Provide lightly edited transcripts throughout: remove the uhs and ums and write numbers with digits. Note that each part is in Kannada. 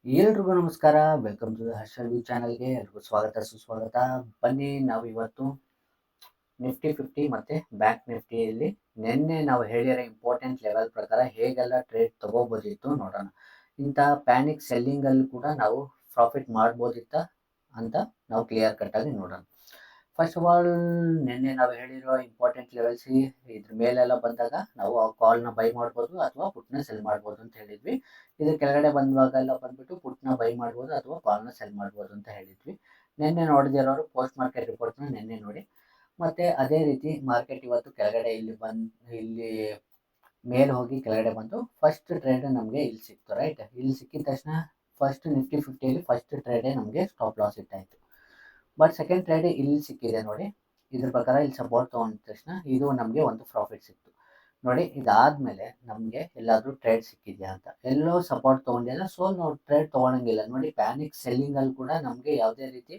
ಎಲ್ರಿಗೂ ನಮಸ್ಕಾರ. ವೆಲ್ಕಮ್ ಟು ಹರ್ಷಲ್ ವ್ಯೂ ಚಾನಲ್ಗೆ ಎಲ್ರಿಗೂ ಸ್ವಾಗತ ಸುಸ್ವಾಗತ. ಬನ್ನಿ ನಾವು ಇವತ್ತು ನಿಫ್ಟಿ 50 ಮತ್ತೆ ಬ್ಯಾಂಕ್ ನಿಫ್ಟಿಯಲ್ಲಿ ನಿನ್ನೆ ನಾವು ಹೇಳಿರೋ ಇಂಪಾರ್ಟೆಂಟ್ ಲೆವೆಲ್ ಪ್ರಕಾರ ಹೇಗೆಲ್ಲ ಟ್ರೇಡ್ ತಗೋಬೋದಿತ್ತು ನೋಡೋಣ. ಇಂಥ ಪ್ಯಾನಿಕ್ ಸೆಲ್ಲಿಂಗ್ ಅಲ್ಲಿ ಕೂಡ ನಾವು ಪ್ರಾಫಿಟ್ ಮಾಡ್ಬೋದಿತ್ತ ಅಂತ ನಾವು ಕ್ಲಿಯರ್ ಕಟ್ ಆಗಿ ನೋಡೋಣ. ಫಸ್ಟ್ ಆಫ್ ಆಲ್ ನಿನ್ನೆ ನಾವು ಹೇಳಿರೋ ಇಂಪಾರ್ಟೆಂಟ್ ಲೆವೆಲ್ಸ್ ಇದ್ರ ಮೇಲೆಲ್ಲ ಬಂದಾಗ ನಾವು ಆ ಕಾಲ್ನ ಬೈ ಮಾಡ್ಬೋದು ಅಥವಾ ಪುಟ್ನ ಸೆಲ್ ಮಾಡ್ಬೋದು ಅಂತ ಹೇಳಿದ್ವಿ. ಇದ್ರ ಕೆಳಗಡೆ ಬಂದಾಗೆಲ್ಲ ಬಂದ್ಬಿಟ್ಟು ಪುಟ್ನ ಬೈ ಮಾಡ್ಬೋದು ಅಥವಾ ಕಾಲ್ನ ಸೆಲ್ ಮಾಡ್ಬೋದು ಅಂತ ಹೇಳಿದ್ವಿ. ನಿನ್ನೆ ನೋಡಿದಿರೋರು ಪೋಸ್ಟ್ ಮಾರ್ಕೆಟ್ ರಿಪೋರ್ಟ್ನ ನಿನ್ನೆ ನೋಡಿ. ಮತ್ತೆ ಅದೇ ರೀತಿ ಮಾರ್ಕೆಟ್ ಇವತ್ತು ಕೆಳಗಡೆ ಇಲ್ಲಿ ಮೇಲೆ ಹೋಗಿ ಕೆಳಗಡೆ ಬಂದು ಫಸ್ಟ್ ಟ್ರೇಡ್ ನಮಗೆ ಇಲ್ಲಿ ಸಿಕ್ತು, ರೈಟ್. ಇಲ್ಲಿ ಸಿಕ್ಕಿದ ತಕ್ಷಣ ಫಸ್ಟ್ ನಿಫ್ಟಿ 50 ಫಸ್ಟ್ ಟ್ರೇಡೇ ನಮಗೆ ಸ್ಟಾಪ್ ಲಾಸ್ ಇಟ್ಟಾಯ್ತು. ಬಟ್ ಸೆಕೆಂಡ್ ಟ್ರೇಡ್ ಇಲ್ಲಿ ಸಿಕ್ಕಿದೆ ನೋಡಿ. ಇದ್ರ ಪ್ರಕಾರ ಇಲ್ಲಿ ಸಪೋರ್ಟ್ ತಗೊಂಡ ತಕ್ಷಣ ಇದು ನಮಗೆ ಒಂದು ಪ್ರಾಫಿಟ್ ಸಿಕ್ತು ನೋಡಿ. ಇದಾದ್ಮೇಲೆ ನಮಗೆ ಎಲ್ಲಾದ್ರೂ ಟ್ರೇಡ್ ಸಿಕ್ಕಿದ್ಯಾ ಅಂತ ಎಲ್ಲೋ ಸಪೋರ್ಟ್ ತಗೊಂಡಿಲ್ಲ, ಸೊ ನಾವು ಟ್ರೇಡ್ ತಗೊಳಂಗಿಲ್ಲ ನೋಡಿ. ಪ್ಯಾನಿಕ್ ಸೆಲ್ಲಿಂಗ್ ಅಲ್ಲಿ ಕೂಡ ನಮಗೆ ಯಾವುದೇ ರೀತಿ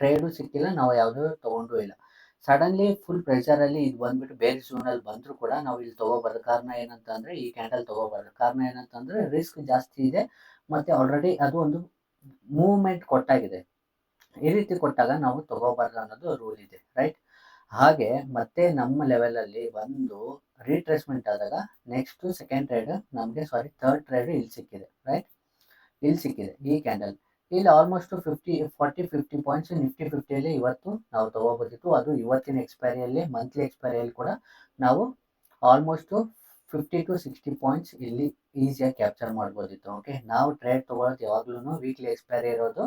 ಟ್ರೇಡು ಸಿಕ್ಕಿಲ್ಲ, ನಾವು ಯಾವುದೂ ತಗೊಂಡು ಇಲ್ಲ. ಸಡನ್ಲಿ ಫುಲ್ ಪ್ರೆಷರ್ ಅಲ್ಲಿ ಇದು ಬಂದ್ಬಿಟ್ಟು ಬೇರೆ ಝೋನ್ ಅಲ್ಲಿ ಬಂದ್ರು ಕೂಡ ನಾವು ಇಲ್ಲಿ ತಗೋಬಾರ್ದು. ಕಾರಣ ಏನಂತ ಅಂದ್ರೆ ಈ ಕ್ಯಾಂಡಲ್ ತಗೋಬಾರ್ದು. ಕಾರಣ ಏನಂತಂದ್ರೆ ರಿಸ್ಕ್ ಜಾಸ್ತಿ ಇದೆ, ಮತ್ತೆ ಆಲ್ರೆಡಿ ಅದು ಒಂದು ಮೂವ್ಮೆಂಟ್ ಕೊಟ್ಟಾಗಿದೆ. ಈ ರೀತಿ ಕೊಟ್ಟಾಗ ನಾವು ತಗೋಬಾರ್ದು ಅನ್ನೋದು ರೂಲ್ ಇದೆ, ರೈಟ್. ಹಾಗೆ ಮತ್ತೆ ನಮ್ಮ ಲೆವೆಲ್ ಅಲ್ಲಿ ಒಂದು ರೀಟ್ರೇಸ್ಮೆಂಟ್ ಆದಾಗ ನೆಕ್ಸ್ಟ್ ಸೆಕೆಂಡ್ ಟ್ರೇಡ್ ನಮಗೆ ಥರ್ಡ್ ಟ್ರೇಡ್ ಇಲ್ಲಿ ಸಿಕ್ಕಿದೆ, ರೈಟ್. ಇಲ್ಲಿ ಸಿಕ್ಕಿದೆ ಈ ಕ್ಯಾಂಡಲ್. ಇಲ್ಲಿ ಆಲ್ಮೋಸ್ಟ್ 40-50 ಪಾಯಿಂಟ್ಸ್ ನಿಫ್ಟಿ 50ಯಲ್ಲಿ ಇವತ್ತು ನಾವು ತಗೋಬೋದಿತ್ತು. ಅದು ಇವತ್ತಿನ ಎಕ್ಸ್ಪೈರಿಯಲ್ಲಿ, ಮಂತ್ಲಿ ಎಕ್ಸ್ಪೈರಿಯಲ್ಲಿ ಕೂಡ ನಾವು ಆಲ್ಮೋಸ್ಟ್ 50-60 ಪಾಯಿಂಟ್ಸ್ ಇಲ್ಲಿ ಈಸಿಯಾಗಿ ಕ್ಯಾಪ್ಚರ್ ಮಾಡ್ಬೋದಿತ್ತು. ಓಕೆ, ನಾವು ಟ್ರೇಡ್ ತಗೊಳ್ಳೋದು ಯಾವಾಗ್ಲೂ ವೀಕ್ಲಿ ಎಕ್ಸ್ಪೈರಿ ಇರೋದು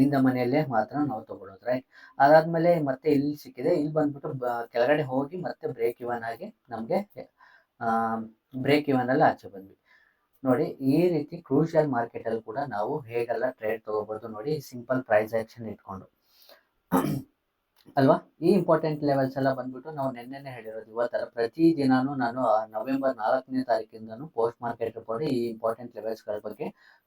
ಇಂದ ಮನೆಯಲ್ಲೇ ಮಾತ್ರ ನಾವು ತಗೊಳ್ಳೋದು, ರೈಟ್. ಅದಾದ್ಮೇಲೆ ಮತ್ತೆ ಇಲ್ಲಿ ಸಿಕ್ಕಿದೆ. ಇಲ್ಲಿ ಬಂದ್ಬಿಟ್ಟು ಕೆಳಗಡೆ ಹೋಗಿ ಮತ್ತೆ ಬ್ರೇಕ್ ಇವನ್ ಆಗಿ ನಮಗೆ ಬ್ರೇಕ್ ಇವನ್ ಅಲ್ಲಿ ಆಚೆ ಬಂದ್ವಿ ನೋಡಿ. ಈ ರೀತಿ ಕ್ರೂಷಿಯಲ್ ಮಾರ್ಕೆಟ್ ಅಲ್ಲಿ ಕೂಡ ನಾವು ಹೇಗೆಲ್ಲ ಟ್ರೇಡ್ ತಗೋಬಹುದು ನೋಡಿ, ಸಿಂಪಲ್ ಪ್ರೈಸ್ ಆಕ್ಷನ್ ಇಟ್ಕೊಂಡು ಅಲ್ವಾ. ಈ ಇಂಪಾರ್ಟೆಂಟ್ ಲೆವೆಲ್ಸ್ ಎಲ್ಲ ಬಂದ್ಬಿಟ್ಟು ನಾವು ನಿನ್ನೆನೆ ಹೇಳಿರೋದು. ಇವತ್ತರ ಪ್ರತಿ ದಿನಾನು ನಾನು ನವೆಂಬರ್ 4ನೇ ತಾರೀಕಿಂದನೂ ಪೋಸ್ಟ್ ಮಾರ್ಕೆಟ್ ರಿಪೋರ್ಟ್ ಈ ಇಂಪಾರ್ಟೆಂಟ್ ಲೆವೆಲ್ಸ್ಗಳ ಬಗ್ಗೆ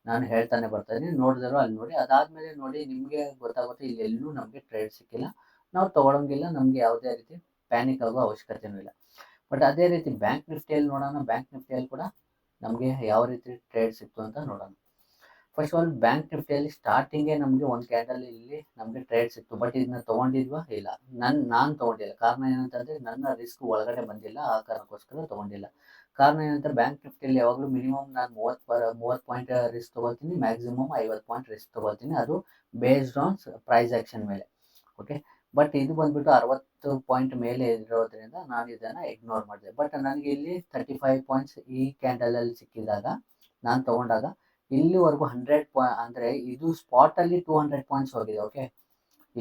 ನಾನು ಹೇಳ್ತಾನೆ ಬರ್ತಾ ಇದ್ದೀನಿ. ನೋಡಿದ್ರು ಅಲ್ಲಿ ನೋಡಿ. ಅದಾದ್ಮೇಲೆ ನೋಡಿ ನಿಮಗೆ ಗೊತ್ತಾಗುತ್ತೆ ಇಲ್ಲಿ ಎಲ್ಲೂ ನಮಗೆ ಟ್ರೇಡ್ ಸಿಕ್ಕಿಲ್ಲ, ನಾವು ತಗೊಳಂಗಿಲ್ಲ, ನಮಗೆ ಯಾವುದೇ ರೀತಿ ಪ್ಯಾನಿಕ್ ಆಗೋ ಅವಶ್ಯಕತೆನೂ ಇಲ್ಲ. ಬಟ್ ಅದೇ ರೀತಿ ಬ್ಯಾಂಕ್ ನಿಫ್ಟಿಯಲ್ಲಿ ನೋಡೋಣ. ಬ್ಯಾಂಕ್ ನಿಫ್ಟಿಯಲ್ಲಿ ಕೂಡ ನಮಗೆ ಯಾವ ರೀತಿ ಟ್ರೇಡ್ ಸಿಕ್ತು ಅಂತ ನೋಡೋಣ. ಫಸ್ಟ್ ಆಫ್ ಆಲ್ ಬ್ಯಾಂಕ್ ನಿಫ್ಟಿಯಲ್ಲಿ ಸ್ಟಾರ್ಟಿಂಗೇ ನಮಗೆ ಒಂದು ಕ್ಯಾಂಡಲ್ ಇಲ್ಲಿ ನಮಗೆ ಟ್ರೇಡ್ ಸಿಕ್ತು. ಬಟ್ ಇದನ್ನ ತಗೊಂಡಿದ್ವಾ ಇಲ್ಲ, ನಾನು ತಗೊಂಡಿಲ್ಲ. ಕಾರಣ ಏನಂತಂದ್ರೆ ನನ್ನ ರಿಸ್ಕ್ ಒಳಗಡೆ ಬಂದಿಲ್ಲ, ಆ ಕಾರಣಕ್ಕೋಸ್ಕರ ತಗೊಂಡಿಲ್ಲ. ಕಾರಣ ಏನಂತ, ಬ್ಯಾಂಕ್ ನಿಫ್ಟಿಯಲ್ಲಿ ಯಾವಾಗಲೂ ಮಿನಿಮಮ್ ನಾನು 30 ಪಾಯಿಂಟ್ ರಿಸ್ಕ್ ತಗೊಳ್ತೀನಿ, ಮ್ಯಾಕ್ಸಿಮಮ್ 50 ಪಾಯಿಂಟ್ ರಿಸ್ಕ್ ತಗೊಳ್ತೀನಿ. ಅದು ಬೇಸ್ಡ್ ಆನ್ ಪ್ರೈಸ್ ಆಕ್ಷನ್ ಮೇಲೆ. ಓಕೆ, ಬಟ್ ಇದು ಬಂದ್ಬಿಟ್ಟು 60 ಪಾಯಿಂಟ್ ಮೇಲೆ ಇರೋದ್ರಿಂದ ನಾನು ಇದನ್ನ ಇಗ್ನೋರ್ ಮಾಡಿದೆ. ಬಟ್ ನನಗೆ ಇಲ್ಲಿ 35 ಪಾಯಿಂಟ್ಸ್ ಈ ಕ್ಯಾಂಡಲ್ ಅಲ್ಲಿ ಸಿಕ್ಕಿದಾಗ ನಾನು ತಗೊಂಡಾಗ ಇಲ್ಲಿವರೆಗೂ 100 ಅಂದ್ರೆ ಇದು ಸ್ಪಾಟ್ ಅಲ್ಲಿ 200 ಪಾಯಿಂಟ್ಸ್ ಹೋಗಿದೆ. ಓಕೆ,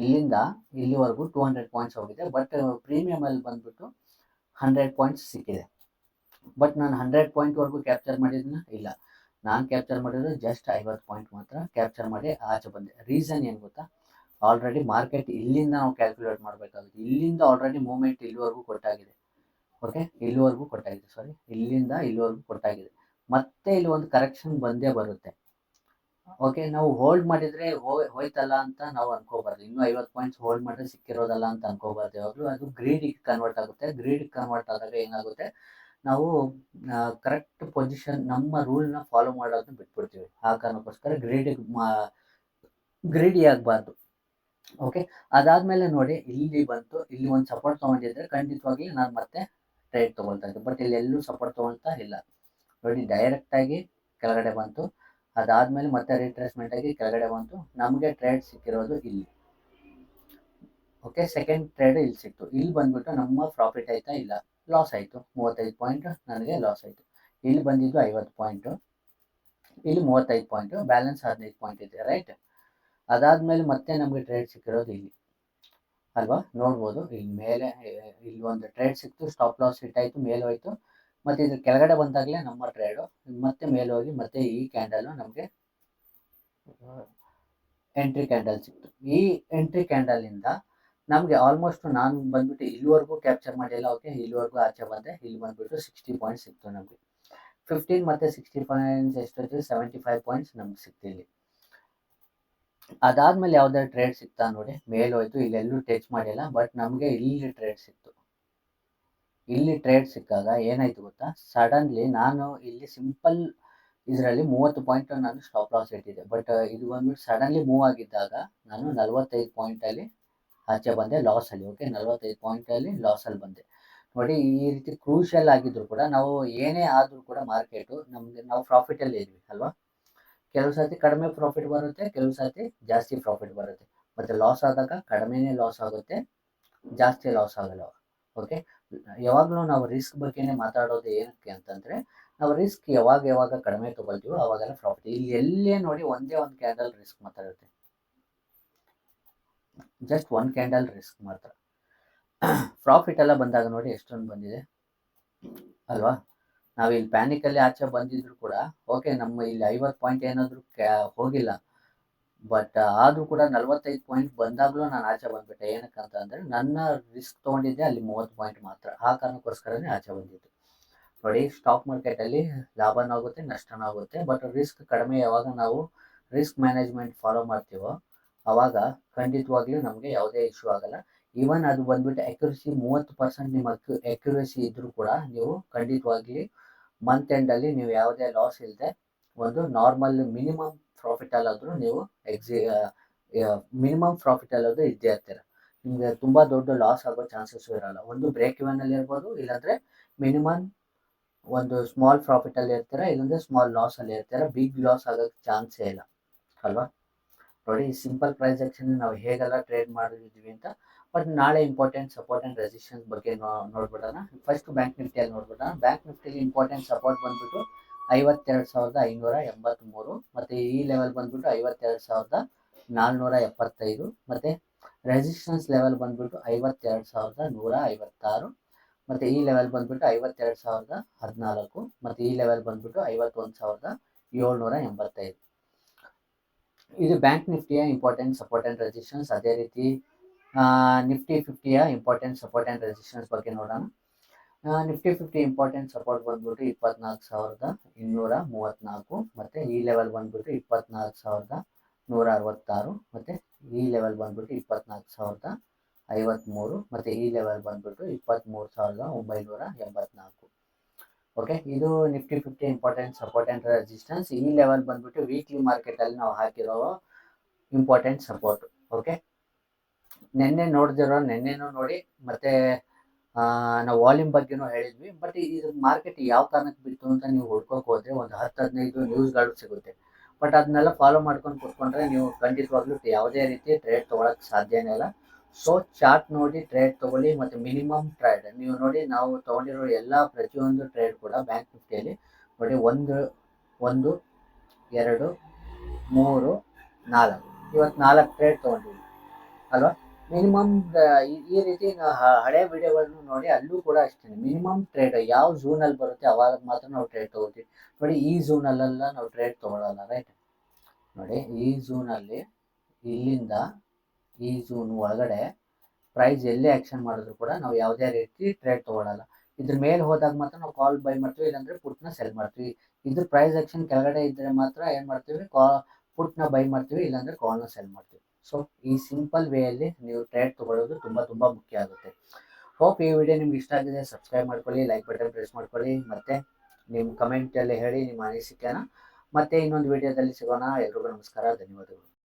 ಇಲ್ಲಿಂದ ಇಲ್ಲಿವರೆಗೂ 200 ಪಾಯಿಂಟ್ಸ್ ಹೋಗಿದೆ. ಬಟ್ ಪ್ರೀಮಿಯಂ ಅಲ್ಲಿ ಬಂದ್ಬಿಟ್ಟು 100 ಪಾಯಿಂಟ್ಸ್ ಸಿಕ್ಕಿದೆ. ಬಟ್ ನಾನು 100 ಪಾಯಿಂಟ್ ವರೆಗೂ ಕ್ಯಾಪ್ಚರ್ ಮಾಡಿದ್ನ ಇಲ್ಲ. ನಾನು ಕ್ಯಾಪ್ಚರ್ ಮಾಡಿರೋದು ಜಸ್ಟ್ 50 ಪಾಯಿಂಟ್ ಮಾತ್ರ ಕ್ಯಾಪ್ಚರ್ ಮಾಡಿ ಆಚೆ ಬಂದೆ. ರೀಸನ್ ಏನು ಗೊತ್ತಾ, ಆಲ್ರೆಡಿ ಮಾರ್ಕೆಟ್ ಇಲ್ಲಿಂದ ನಾವು ಕ್ಯಾಲ್ಕುಲೇಟ್ ಮಾಡಬೇಕಾಗುತ್ತೆ. ಇಲ್ಲಿಂದ ಆಲ್ರೆಡಿ ಮೂವ್ಮೆಂಟ್ ಇಲ್ಲಿವರೆಗೂ ಕೊಟ್ಟಾಗಿದೆ. ಓಕೆ, ಇಲ್ಲಿವರೆಗೂ ಕೊಟ್ಟಾಗಿದೆ, ಸಾರಿ, ಇಲ್ಲಿಂದ ಇಲ್ಲಿವರೆಗೂ ಕೊಟ್ಟಾಗಿದೆ. ಮತ್ತೆ ಇಲ್ಲಿ ಒಂದು ಕರೆಕ್ಷನ್ ಬಂದೇ ಬರುತ್ತೆ. ಓಕೆ, ನಾವು ಹೋಲ್ಡ್ ಮಾಡಿದ್ರೆ ಹೋಯ್ತಲ್ಲ ಅಂತ ನಾವು ಅನ್ಕೋಬಾರ್ದು. ಇನ್ನೂ 50 ಪಾಯಿಂಟ್ಸ್ ಹೋಲ್ಡ್ ಮಾಡಿದ್ರೆ ಸಿಕ್ಕಿರೋದಲ್ಲ ಅಂತ ಅನ್ಕೋಬಾರ್ದು. ಯಾವಾಗಲೂ ಅದು ಗ್ರೀಡಿಗೆ ಕನ್ವರ್ಟ್ ಆಗುತ್ತೆ. ಗ್ರೀಡಿಗೆ ಕನ್ವರ್ಟ್ ಆದಾಗ ಏನಾಗುತ್ತೆ, ನಾವು ಕರೆಕ್ಟ್ ಪೊಸಿಷನ್ ನಮ್ಮ ರೂಲ್ನ ಫಾಲೋ ಮಾಡೋದನ್ನ ಬಿಟ್ಬಿಡ್ತೀವಿ. ಆ ಕಾರಣಕ್ಕೋಸ್ಕರ ಗ್ರೀಡಿ ಆಗಬಾರ್ದು. ಓಕೆ, ಅದಾದ್ಮೇಲೆ ನೋಡಿ ಇಲ್ಲಿ ಬಂತು. ಇಲ್ಲಿ ಒಂದು ಸಪೋರ್ಟ್ ತಗೊಂಡಿದ್ರೆ ಖಂಡಿತವಾಗ್ಲಿ ನಾನು ಮತ್ತೆ ಟ್ರೇಡ್ ತಗೊಳ್ತಾ ಇದ್ದೆ. ಬಟ್ ಇಲ್ಲಿ ಎಲ್ಲೂ ಸಪೋರ್ಟ್ ತಗೊಳ್ತಾ ಇಲ್ಲ ನೋಡಿ. ಡೈರೆಕ್ಟ್ ಆಗಿ ಕೆಳಗಡೆ ಬಂತು. ಅದಾದ್ಮೇಲೆ ಮತ್ತೆ ರಿಟ್ರೇಸ್ಮೆಂಟ್ ಆಗಿ ಕೆಳಗಡೆ ಬಂತು. ನಮಗೆ ಟ್ರೇಡ್ ಸಿಕ್ಕಿರೋದು ಇಲ್ಲಿ. ಓಕೆ, ಸೆಕೆಂಡ್ ಟ್ರೇಡ್ ಇಲ್ಲಿ ಸಿಕ್ತು. ಇಲ್ಲಿ ಬಂದ್ಬಿಟ್ಟು ನಮ್ಮ ಪ್ರಾಫಿಟ್ ಆಯ್ತಾ ಇಲ್ಲ, ಲಾಸ್ ಆಯ್ತು. 35 ಪಾಯಿಂಟ್ ನನಗೆ ಲಾಸ್ ಆಯ್ತು. ಇಲ್ಲಿ ಬಂದಿದ್ದು 50 ಪಾಯಿಂಟ್, ಇಲ್ಲಿ 35 ಪಾಯಿಂಟ್, ಬ್ಯಾಲೆನ್ಸ್ 15 ಪಾಯಿಂಟ್ ಇದೆ, ರೈಟ್. ಅದಾದ್ಮೇಲೆ ಮತ್ತೆ ನಮಗೆ ಟ್ರೇಡ್ ಸಿಕ್ಕಿರೋದು ಇಲ್ಲಿ ಅಲ್ವಾ. ನೋಡ್ಬೋದು ಇಲ್ಲಿ ಮೇಲೆ ಇಲ್ಲಿ ಒಂದು ಟ್ರೇಡ್ ಸಿಕ್ತು, ಸ್ಟಾಪ್ ಲಾಸ್ ಹಿಟ್ ಆಯ್ತು, ಮೇಲೆ ಹೋಯ್ತು. ಮತ್ತೆ ಇದು ಕೆಳಗಡೆ ಬಂದಾಗಲೇ ನಮ್ಮ ಟ್ರೇಡು ಮತ್ತೆ ಮೇಲೆ ಹೋಗಿ ಮತ್ತೆ ಈ ಕ್ಯಾಂಡಲ್ ನಮಗೆ ಎಂಟ್ರಿ ಕ್ಯಾಂಡಲ್ ಸಿಕ್ತು. ಈ ಎಂಟ್ರಿ ಕ್ಯಾಂಡಲ್ ಇಂದ ನಮಗೆ ಆಲ್ಮೋಸ್ಟ್ ನಾನು ಬಂದ್ಬಿಟ್ಟು ಇಲ್ಲಿವರೆಗೂ ಕ್ಯಾಪ್ಚರ್ ಮಾಡಿಲ್ಲ. ಓಕೆ, ಇಲ್ಲಿವರೆಗೂ ಆಚೆ ಬಂದೆ. ಇಲ್ಲಿ ಬಂದ್ಬಿಟ್ಟು 60 ಪಾಯಿಂಟ್ಸ್ ಸಿಕ್ತು ನಮಗೆ. 15 ಮತ್ತೆ 60 ಪಾಯಿಂಟ್ಸ್ ಎಷ್ಟಾಯ್ತು, 75 ಪಾಯಿಂಟ್ಸ್ ನಮ್ಗೆ ಸಿಕ್ತು ಇಲ್ಲಿ. ಅದಾದ್ಮೇಲೆ ಯಾವ್ದಾದ್ರು ಟ್ರೇಡ್ ಸಿಗ್ತಾ ನೋಡಿ, ಮೇಲೆ ಹೋಯ್ತು. ಇಲ್ಲೆಲ್ಲೂ ಟಚ್ ಮಾಡಿಲ್ಲ, ಬಟ್ ನಮಗೆ ಇಲ್ಲಿ ಟ್ರೇಡ್ ಸಿಕ್ತು. ಇಲ್ಲಿ ಟ್ರೇಡ್ ಸಿಕ್ಕಾಗ ಏನಾಯ್ತು ಗೊತ್ತಾ, ಸಡನ್ಲಿ ನಾನು ಇಲ್ಲಿ ಸಿಂಪಲ್ ಇದರಲ್ಲಿ 30 ಪಾಯಿಂಟ್ ನಾನು ಸ್ಟಾಪ್ ಲಾಸ್ ಇಟ್ಟಿದ್ದೆ. ಬಟ್ ಇದು ಬಂದ್ಬಿಟ್ಟು ಸಡನ್ಲಿ ಮೂವ್ ಆಗಿದ್ದಾಗ ನಾನು 45 ಪಾಯಿಂಟಲ್ಲಿ ಆಚೆ ಬಂದೆ ಲಾಸಲ್ಲಿ. ಓಕೆ, 45 ಪಾಯಿಂಟಲ್ಲಿ ಲಾಸಲ್ಲಿ ಬಂದೆ. ನೋಡಿ, ಈ ರೀತಿ ಕ್ರೂಷಿಯಲ್ ಆಗಿದ್ರು ಕೂಡ ನಾವು ಏನೇ ಆದರೂ ಕೂಡ ಮಾರ್ಕೆಟು ನಮಗೆ ನಾವು ಪ್ರಾಫಿಟಲ್ಲಿ ಇದ್ವಿ ಅಲ್ವಾ. ಕೆಲವು ಸರ್ತಿ ಕಡಿಮೆ ಪ್ರಾಫಿಟ್ ಬರುತ್ತೆ, ಕೆಲವು ಸರ್ತಿ ಜಾಸ್ತಿ ಪ್ರಾಫಿಟ್ ಬರುತ್ತೆ. ಮತ್ತು ಲಾಸ್ ಆದಾಗ ಕಡಿಮೆನೇ ಲಾಸ್ ಆಗುತ್ತೆ, ಜಾಸ್ತಿ ಲಾಸ್ ಆಗಲ್ಲ. ಓಕೆ, ಯಾವಾಗಲೂ ನಾವು ರಿಸ್ಕ್ ಬಗ್ಗೆನೇ ಮಾತಾಡೋದು ಏನಕ್ಕೆ ಅಂತಂದರೆ, ನಾವು ರಿಸ್ಕ್ ಯಾವಾಗ ಕಡಿಮೆ ತೊಗೊಳ್ತೀವೋ ಅವಾಗೆಲ್ಲ ಪ್ರಾಫಿಟ್. ಇಲ್ಲಿ ಎಲ್ಲೇ ನೋಡಿ ಒಂದೇ ಒಂದು ಕ್ಯಾಂಡಲ್ ರಿಸ್ಕ್ ಮಾತಾಡುತ್ತೆ, ಜಸ್ಟ್ ಒಂದು ಕ್ಯಾಂಡಲ್ ರಿಸ್ಕ್ ಮಾತ್ರ. ಪ್ರಾಫಿಟ್ ಎಲ್ಲ ಬಂದಾಗ ನೋಡಿ ಎಷ್ಟೊಂದು ಬಂದಿದೆ ಅಲ್ವಾ. ನಾವಿಲ್ಲಿ ಪ್ಯಾನಿಕಲ್ಲಿ ಆಚೆ ಬಂದಿದ್ರು ಕೂಡ ಓಕೆ, ನಮ್ಮ ಇಲ್ಲಿ 50 ಪಾಯಿಂಟ್ ಏನಾದರೂ ಹೋಗಿಲ್ಲ. ಬಟ್ ಆದರೂ ಕೂಡ 45 ಪಾಯಿಂಟ್ ಬಂದಾಗಲೂ ನಾನು ಆಚೆ ಬಂದ್ಬಿಟ್ಟೆ. ಏನಕ್ಕೆ ಅಂತ ಅಂದರೆ ನನ್ನ ರಿಸ್ಕ್ ತೊಗೊಂಡಿದ್ದೆ ಅಲ್ಲಿ 30 ಪಾಯಿಂಟ್ ಮಾತ್ರ. ಆ ಕಾರಣಕ್ಕೋಸ್ಕರನೇ ಆಚೆ ಬಂದಿದ್ದು. ನೋಡಿ, ಸ್ಟಾಕ್ ಮಾರ್ಕೆಟಲ್ಲಿ ಲಾಭನೂ ಆಗುತ್ತೆ, ನಷ್ಟನೂ ಆಗುತ್ತೆ. ಬಟ್ ರಿಸ್ಕ್ ಕಡಿಮೆ ಯಾವಾಗ ನಾವು ರಿಸ್ಕ್ ಮ್ಯಾನೇಜ್ಮೆಂಟ್ ಫಾಲೋ ಮಾಡ್ತೀವೋ ಆವಾಗ ಖಂಡಿತವಾಗ್ಲೂ ನಮಗೆ ಯಾವುದೇ ಇಶ್ಯೂ ಆಗಲ್ಲ. ಈವನ್ ಅದು ಬಂದ್ಬಿಟ್ಟು ಅಕ್ಯುರಸಿ 30% ನಿಮ್ಮ ಅಕ್ಯುರಸಿ ಇದ್ದರೂ ಕೂಡ ನೀವು ಖಂಡಿತವಾಗ್ಲಿ ಮಂತ್ ಎಂಡಲ್ಲಿ ನೀವು ಯಾವುದೇ ಲಾಸ್ ಇಲ್ಲದೆ ಒಂದು ನಾರ್ಮಲ್ ಮಿನಿಮಮ್ ಪ್ರಾಫಿಟಲ್ಲಾದರೂ ನೀವು ಮಿನಿಮಮ್ ಪ್ರಾಫಿಟಲ್ಲಾದರೂ ಇದ್ದೇ ಇರ್ತೀರ. ನಿಮಗೆ ತುಂಬ ದೊಡ್ಡ ಲಾಸ್ ಆಗೋ ಚಾನ್ಸಸ್ಸು ಇರೋಲ್ಲ. ಒಂದು ಬ್ರೇಕ್ ಇವನಲ್ಲಿ ಇರ್ಬೋದು, ಇಲ್ಲಾಂದರೆ ಮಿನಿಮಮ್ ಒಂದು ಸ್ಮಾಲ್ ಪ್ರಾಫಿಟಲ್ಲಿ ಇರ್ತೀರ, ಇಲ್ಲಾಂದರೆ ಸ್ಮಾಲ್ ಲಾಸಲ್ಲಿ ಇರ್ತೀರ. ಬಿಗ್ ಲಾಸ್ ಆಗೋಕ್ಕೆ ಚಾನ್ಸೇ ಇಲ್ಲ ಅಲ್ವಾ. ನೋಡಿ, ಸಿಂಪಲ್ ಪ್ರೈಸ್ ಆಕ್ಷನ್ ನಾವು ಹೇಗೆಲ್ಲ ಟ್ರೇಡ್ ಮಾಡಿದ್ವಿ ಅಂತ. ಬಟ್ ನಾಳೆ ಇಂಪಾರ್ಟೆಂಟ್ ಸಪೋರ್ಟ್ ಆ್ಯಂಡ್ ರೆಸಿಸ್ಟೆನ್ಸ್ ಬಗ್ಗೆ ನೋಡ್ಬಿಡೋಣ. ಫಸ್ಟ್ ಬ್ಯಾಂಕ್ ನಿಫ್ಟಿಯಲ್ಲಿ ನೋಡ್ಬಿಡೋಣ. ಬ್ಯಾಂಕ್ ನಿಫ್ಟಿಲಿ ಇಂಪಾರ್ಟೆಂಟ್ ಸಪೋರ್ಟ್ ಬಂದ್ಬಿಟ್ಟು 52,583, ಮತ್ತು ಈ ಲೆವೆಲ್ ಬಂದ್ಬಿಟ್ಟು 52,475, ಮತ್ತು ರೆಸಿಸ್ಟೆನ್ಸ್ ಲೆವೆಲ್ ಬಂದ್ಬಿಟ್ಟು 52,156, ಮತ್ತು ಈ ಲೆವೆಲ್ ಬಂದ್ಬಿಟ್ಟು 52,014, ಮತ್ತು ಈ ಲೆವೆಲ್ ಬಂದ್ಬಿಟ್ಟು 51,785. ಇದು ಬ್ಯಾಂಕ್ ನಿಫ್ಟಿಯ ಇಂಪಾರ್ಟೆಂಟ್ ಸಪೋರ್ಟ್ ಆ್ಯಂಡ್ ರೆಸಿಸ್ಟೆನ್ಸ್. ಅದೇ ರೀತಿ ನಿಫ್ಟಿ 50ಯ ಇಂಪಾರ್ಟೆಂಟ್ ಸಪೋರ್ಟ್ ಆ್ಯಂಡ್ ರೆಸಿಸ್ಟೆನ್ಸ್ ಬಗ್ಗೆ ನೋಡೋಣ. ನಿಫ್ಟಿ 50 ಇಂಪಾರ್ಟೆಂಟ್ ಸಪೋರ್ಟ್ ಬಂದ್ಬಿಟ್ಟು 24,234, ಮತ್ತು ಈ ಲೆವೆಲ್ ಬಂದ್ಬಿಟ್ಟು 24,166, ಮತ್ತು ಈ ಲೆವೆಲ್ ಬಂದ್ಬಿಟ್ಟು 24,053, ಮತ್ತು ಈ ಲೆವೆಲ್ ಬಂದ್ಬಿಟ್ಟು 23,984. ಓಕೆ, ಇದು Nifty 50 important support and resistance. ಈ ಲೆವೆಲ್ ಬಂದ್ಬಿಟ್ಟು ವೀಕ್ಲಿ ಮಾರ್ಕೆಟಲ್ಲಿ ನಾವು ಹಾಕಿರೋ ಇಂಪಾರ್ಟೆಂಟ್ ಸಪೋರ್ಟ್. ಓಕೆ, ನೆನ್ನೆನೂ ನೋಡಿ, ಮತ್ತು ನಾವು ವಾಲ್ಯೂಮ್ ಬಗ್ಗೆನೂ ಹೇಳಿದ್ವಿ. ಬಟ್ ಇದು ಮಾರ್ಕೆಟ್ ಯಾವ ಕಾರಣಕ್ಕೆ ಬಿತ್ತು ಅಂತ ನೀವು ಹುಡ್ಕೋಕೆ ಹೋದರೆ ಒಂದು 10-15 ನ್ಯೂಸ್ಗಳು ಸಿಗುತ್ತೆ. ಬಟ್ ಅದನ್ನೆಲ್ಲ ಫಾಲೋ ಮಾಡ್ಕೊಂಡು ಕೂತ್ಕೊಂಡ್ರೆ ನೀವು ಖಂಡಿತವಾಗ್ಲೂ ಯಾವುದೇ ರೀತಿ ಟ್ರೇಡ್ ತೊಗೊಳಕ್ಕೆ ಸಾಧ್ಯನೇ ಇಲ್ಲ. ಸೊ ಚಾರ್ಟ್ ನೋಡಿ ಟ್ರೇಡ್ ತೊಗೊಳ್ಳಿ, ಮತ್ತು ಮಿನಿಮಮ್ ಟ್ರೇಡ್ ನೀವು ನೋಡಿ. ನಾವು ತೊಗೊಂಡಿರೋ ಪ್ರತಿಯೊಂದು ಟ್ರೇಡ್ ಕೂಡ ಬ್ಯಾಂಕ್ ನಿಫ್ಟಿಯಲ್ಲಿ ನೋಡಿ 1, 2, 3, 4, ಇವತ್ತು 4 ಟ್ರೇಡ್ ತೊಗೊಂಡಿವಿ ಅಲ್ವಾ. ಮಿನಿಮಮ್ ಈ ರೀತಿ ಹಳೆ ವಿಡಿಯೋಗಳನ್ನು ನೋಡಿ, ಅಲ್ಲೂ ಕೂಡ ಅಷ್ಟೇ ಮಿನಿಮಮ್ ಟ್ರೇಡ್ ಯಾವ ಝೂನಲ್ಲಿ ಬರುತ್ತೆ ಅವಾಗ ಮಾತ್ರ ನಾವು ಟ್ರೇಡ್ ತೊಗೊಳ್ತೀವಿ. ನೋಡಿ, ಈ ಝೂನಲ್ಲೆಲ್ಲ ನಾವು ಟ್ರೇಡ್ ತೊಗೊಳ್ಳಲ್ಲ, ರೈಟ್. ನೋಡಿ, ಈ ಝೂನಲ್ಲಿ ಇಲ್ಲಿಂದ ಈ ಝೂನ್ ಒಳಗಡೆ ಪ್ರೈಸ್ ಎಲ್ಲೇ ಆ್ಯಕ್ಷನ್ ಮಾಡಿದ್ರು ಕೂಡ ನಾವು ಯಾವುದೇ ರೀತಿ ಟ್ರೇಡ್ ತೊಗೊಳ್ಳಲ್ಲ. ಇದ್ರ ಮೇಲೆ ಹೋದಾಗ ಮಾತ್ರ ನಾವು ಕಾಲ್ ಬೈ ಮಾಡ್ತೀವಿ, ಇಲ್ಲಾಂದರೆ ಪುಟ್ನ ಸೆಲ್ ಮಾಡ್ತೀವಿ. ಇದ್ರ ಪ್ರೈಸ್ ಆ್ಯಕ್ಷನ್ ಕೆಳಗಡೆ ಇದ್ದರೆ ಮಾತ್ರ ಏನು ಮಾಡ್ತೀವಿ, ಪುಟ್ನ ಬೈ ಮಾಡ್ತೀವಿ, ಇಲ್ಲಾಂದರೆ ಕಾಲ್ನ ಸೆಲ್ ಮಾಡ್ತೀವಿ. ಸೊ ಈ ಸಿಂಪಲ್ ವೇಯಲ್ಲಿ ನೀವು ಟ್ರೇಡ್ ತೊಗೊಳ್ಳೋದು ತುಂಬ ಮುಖ್ಯ ಆಗುತ್ತೆ. ಹೋಪ್ ಈ ವಿಡಿಯೋ ನಿಮ್ಗೆ ಇಷ್ಟ ಆಗಿದೆ. ಸಬ್ಸ್ಕ್ರೈಬ್ ಮಾಡ್ಕೊಳ್ಳಿ, ಲೈಕ್ ಬಟನ್ ಪ್ರೆಸ್ ಮಾಡ್ಕೊಳ್ಳಿ, ಮತ್ತು ನಿಮ್ಮ ಕಮೆಂಟಲ್ಲಿ ಹೇಳಿ ನಿಮ್ಮ ಅನಿಸಿಕೆನ. ಮತ್ತೆ ಇನ್ನೊಂದು ವಿಡಿಯೋದಲ್ಲಿ ಸಿಗೋಣ. ಎಲ್ರಿಗೂ ನಮಸ್ಕಾರ, ಧನ್ಯವಾದಗಳು.